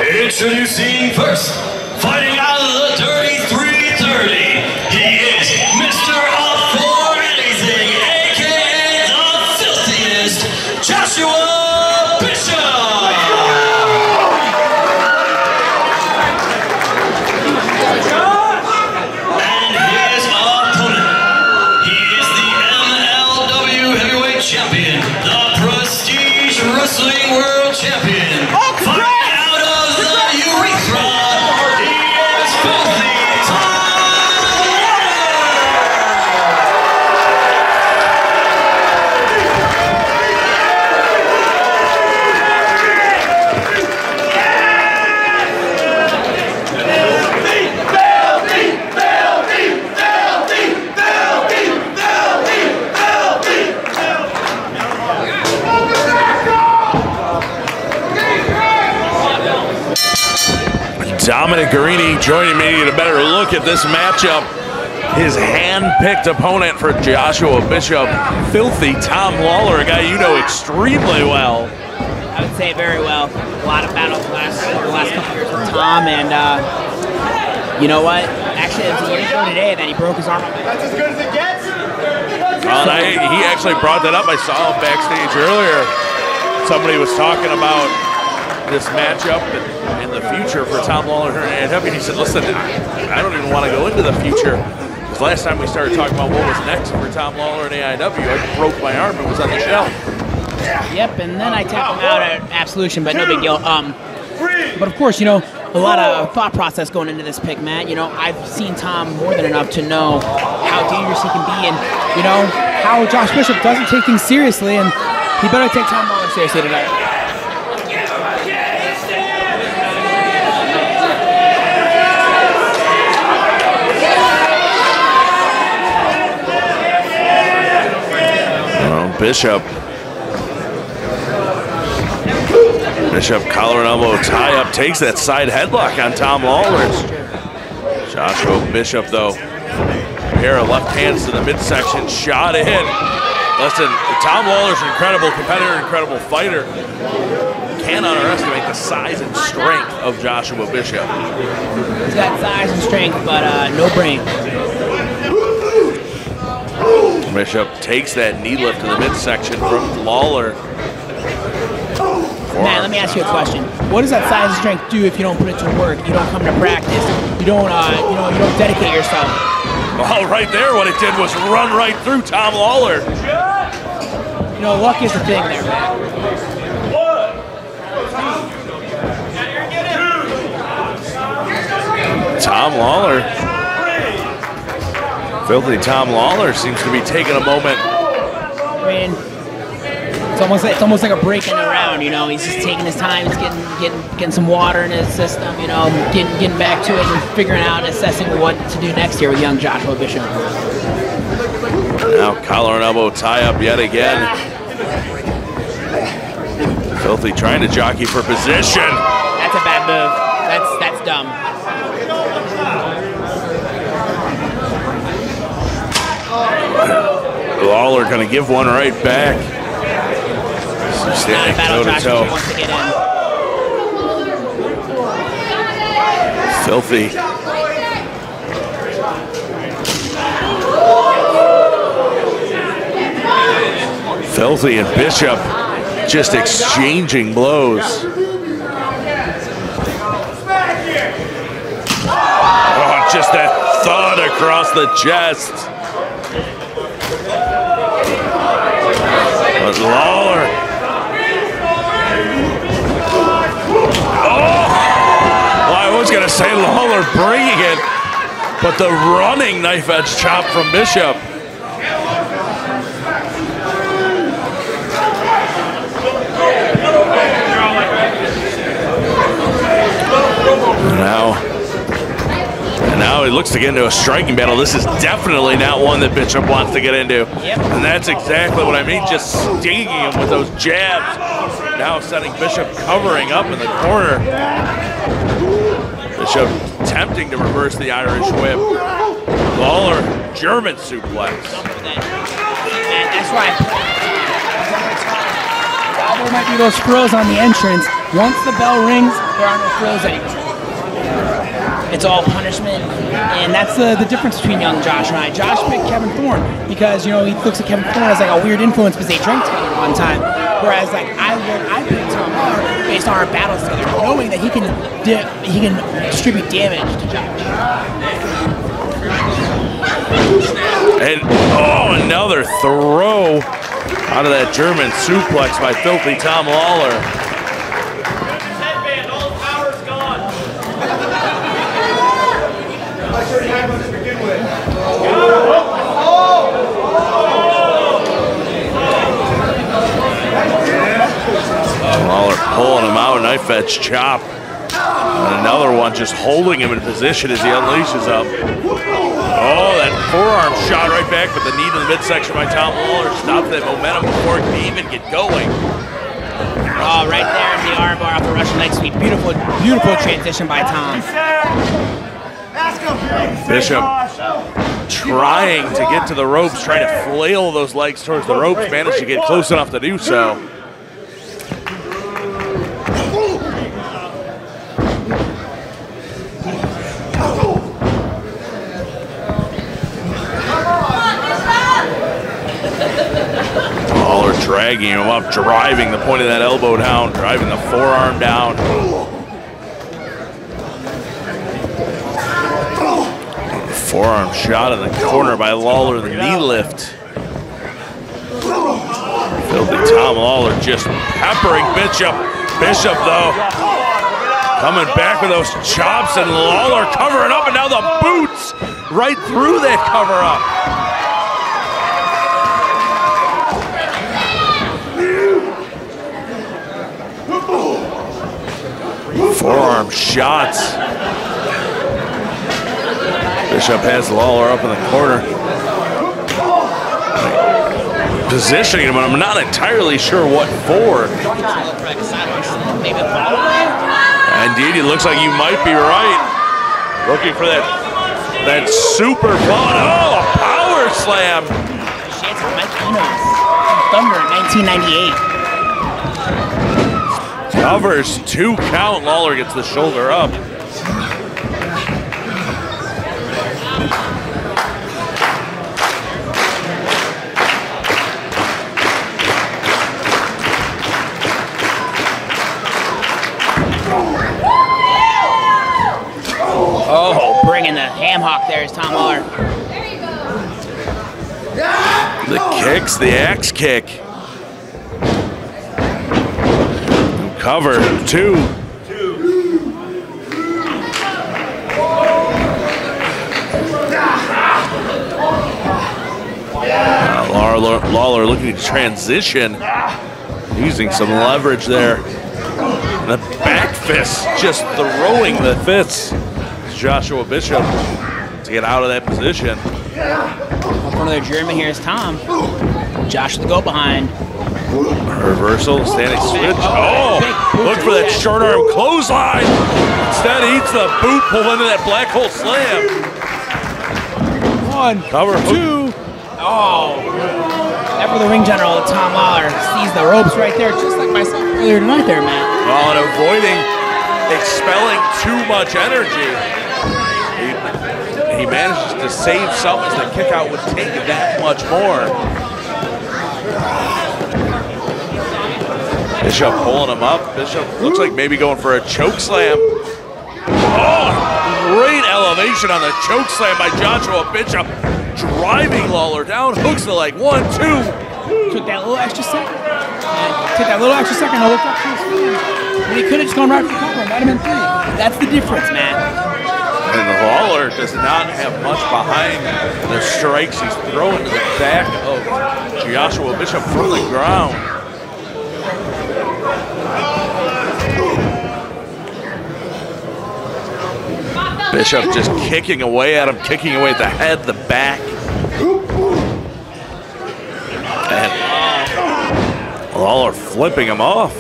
Introducing first, fighting out of the Dirty 330, he is Mr. Up for Anything, aka the filthiest, Joshua Bishop! And his opponent, he is the MLW Heavyweight Champion, the Prestige Wrestling World Champion. Dominic Guarini joining me to get a better look at this matchup. His hand-picked opponent for Joshua Bishop, Filthy Tom Lawlor, a guy you know extremely well. I would say very well. A lot of battles the last couple years with Tom, and you know what? Actually, it was a year ago today that he broke his arm. That's as good as it gets. Well, he actually brought that up. I saw him backstage earlier. Somebody was talking about this matchup and the future for Tom Lawlor and AIW. He said, listen, I don't even want to go into the future. Because last time we started talking about what was next for Tom Lawlor and AIW, I broke my arm and was on the shelf. Yep, and then I tapped him out at Absolution, but no big deal. But of course, you know, a lot of thought process going into this pick, Matt. You know, I've seen Tom more than enough to know how dangerous he can be and, you know, how Josh Bishop doesn't take things seriously, and he better take Tom Lawlor seriously tonight. Bishop collar and elbow tie up, takes that side headlock on Tom Lawlor. Joshua Bishop though, pair of left hands to the midsection, shot in. Listen, Tom Lawlor's an incredible competitor, incredible fighter. Can't underestimate the size and strength of Joshua Bishop. He's got size and strength, but no brain. Bishop takes that knee lift to the midsection from Lawlor. Matt, let me ask you a question. What does that size and strength do if you don't put it to work? You don't come to practice. You don't, you know, you don't dedicate yourself. Well, right there, what it did was run right through Tom Lawlor. You know, luck is the thing there, man. Tom Lawlor. Filthy Tom Lawlor seems to be taking a moment. I mean, it's almost like a break in the round, you know. He's just taking his time. He's getting some water in his system, you know, getting back to it and figuring out, assessing what to do next here with young Joshua Bishop. Now collar and elbow tie up yet again. Filthy trying to jockey for position. That's a bad move. That's dumb. Lawlor going to give one right back. Standing toe to toe. Wants to get in. Filthy. Filthy and Bishop just exchanging blows. Oh, just that thud across the chest. But Lawlor. Oh! Well, I was going to say Lawlor bringing it, but the running knife edge chop from Bishop. Now he looks to get into a striking battle. This is definitely not one that Bishop wants to get into. Yep. And that's exactly what I mean, just stinging him with those jabs. Now setting Bishop covering up in the corner. Bishop attempting to reverse the Irish whip. Lawlor, German suplex. That's right. While there might be those frills on the entrance, Once the bell rings, there are no thrills anymore. It's all punishment, and that's the difference between young Josh and I. Josh picked Kevin Thorne because, you know, he looks at Kevin Thorne as like a weird influence because they drank together one time. Whereas, like, I picked Tom Lawlor based on our battles together, knowing that he can distribute damage to Josh. And, oh, another throw out of that German suplex by filthy Tom Lawlor. Lawlor pulling him out, knife edge chop. And another one just holding him in position as he unleashes him. Oh, that forearm shot right back, but the knee to the midsection by Tom Lawlor stopped that momentum before it could even get going. Oh, right there in the armbar off the Russian leg sweep. Beautiful, beautiful transition by Tom. Bishop trying to get to the ropes, trying to flail those legs towards the ropes, managed to get close enough to do so. Lawlor dragging him up, driving the point of that elbow down, driving the forearm down. Forearm shot in the corner by Lawlor, the knee lift. Filthy Tom Lawlor just peppering Bishop. Bishop, though, coming back with those chops, and Lawlor covering up, and now the boots right through that cover-up. Forearm shots. Bishop has Lawlor up in the corner. Positioning him, and I'm not entirely sure what for. Indeed, it looks like you might be right. Looking for that super fun. Oh, a power slam. Chance of Mike Enos, Thunder in 1998. Covers 2 count. Lawlor gets the shoulder up. Oh, bringing the ham hock there is Tom Lawlor. The kicks, the axe kick. Cover 2. Lawlor looking to transition, using some leverage there. The back fist, just throwing the fists. Joshua Bishop to get out of that position. Up front of their German here is Tom. Josh the go behind. Reversal, standing switch. Oh, look for that short arm clothesline. Instead, eats the boot, pull into that black hole slam. 1, cover 2. Oh, ever the ring general, Tom Lawlor sees the ropes right there, just like myself earlier tonight there, Matt. Well, and avoiding expelling too much energy, he manages to save some as the kick out would take that much more. Bishop pulling him up. Bishop looks like maybe going for a choke slam. Oh, great elevation on the choke slam by Joshua Bishop. Driving Lawlor down, hooks the leg. 1, 2. Took that little extra second. Took that little extra second to look up to his feet. When he could have just gone right for the cover, might have been 3. That's the difference, man. And Lawlor does not have much behind the strikes he's throwing to the back of Joshua Bishop from the ground. Bishop just kicking away at him, kicking away at the head, the back. And Lawlor flipping him off.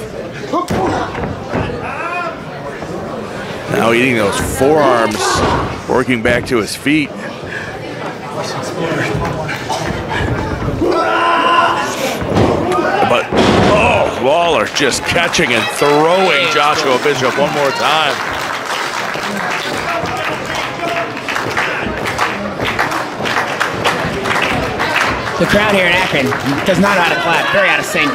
Now eating those forearms, working back to his feet. But, oh, Lawlor just catching and throwing Joshua Bishop one more time. The crowd here in Akron does not know how to clap. Very out of sync.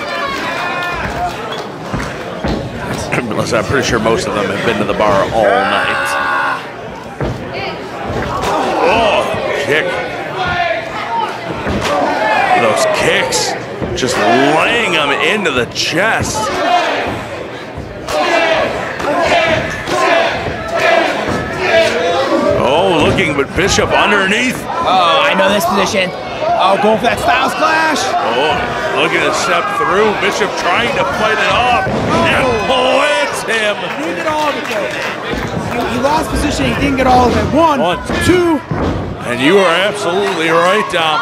Unless I'm pretty sure most of them have been to the bar all night. Oh, kick. Those kicks, just laying them into the chest. Oh, looking, but Bishop underneath. Oh, I know this position. Oh, going for that Styles Clash. Oh, looking to step through. Bishop trying to fight it off. And hits him. He didn't get all of it, though, man. He lost position. He didn't get all of it. One, two. And you are absolutely right, Dom.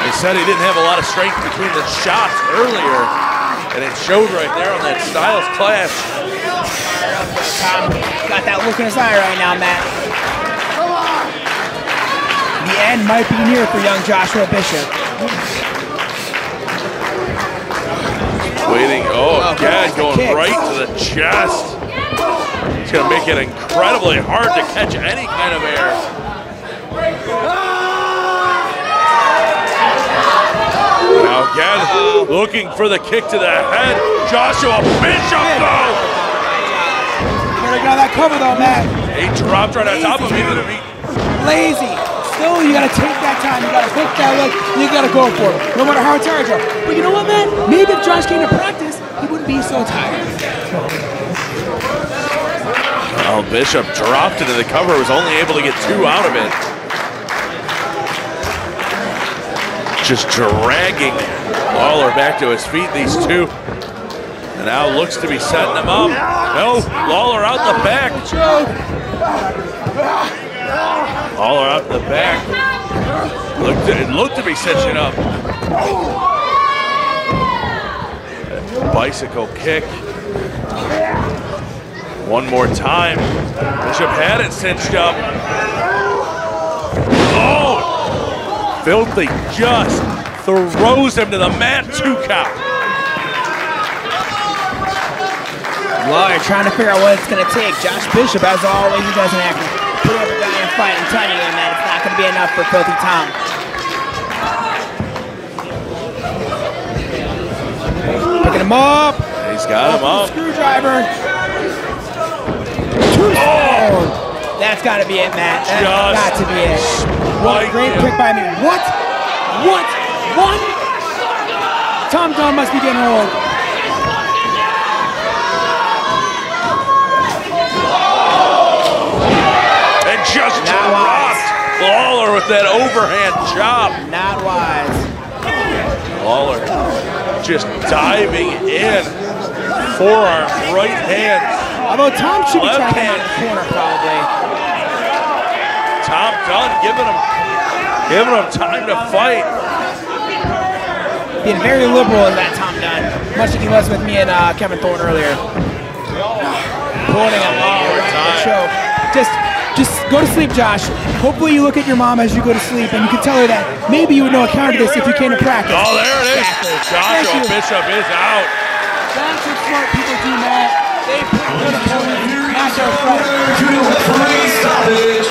They said he didn't have a lot of strength between the shots earlier, and it showed right there on that Styles Clash. Tom got that look in his eye right now, Matt. The end might be near for young Joshua Bishop. Waiting, oh, again, going right to the chest. It's going to make it incredibly hard to catch any kind of air. Now again, looking for the kick to the head. Joshua Bishop, though. Gotta get that cover, though, Matt. He dropped right on top of me. Lazy. Still, you gotta take that time. You gotta hook that leg. You gotta go for it, no matter how tired you are. But you know what, man? Maybe if Josh came to practice, he wouldn't be so tired. Well, Bishop dropped into the cover. Was only able to get 2 out of it. Just dragging Lawlor back to his feet, these two. And now looks to be setting him up. No, Lawlor out the back. Lawlor out the back. It looked to be cinching up. Bicycle kick. One more time. Bishop had it cinched up. Oh! Filthy just throws him to the mat. 2 count. Lawlor trying to figure out what it's going to take. Josh Bishop, as always, he doesn't have to put every guy in a fight. I'm telling you, man, it's not going to be enough for Filthy Tom. Picking him up. He's got him up. Screwdriver. Tombstone. That's got to be it, Matt. That's got to be it. What a great pick by me. What? Tom Dunn must be getting old. Just dropped Lawlor with that overhand chop. Not wise. Lawlor just diving in. Forearm, right hand. Although Tom should be trying to get out of the corner, probably. Tom Dunn giving him time to fight. Being very liberal in that Tom Dunn, much like he was with me and Kevin Thorne earlier. Pulling him all right to the choke. Just go to sleep, Josh. Hopefully you look at your mom as you go to sleep and you can tell her that maybe you would know a counter to this if you came to practice. Oh, there it is. Joshua Bishop is out. That's what smart people do, Matt. They put good opponents, not their friends. To the free stoppage.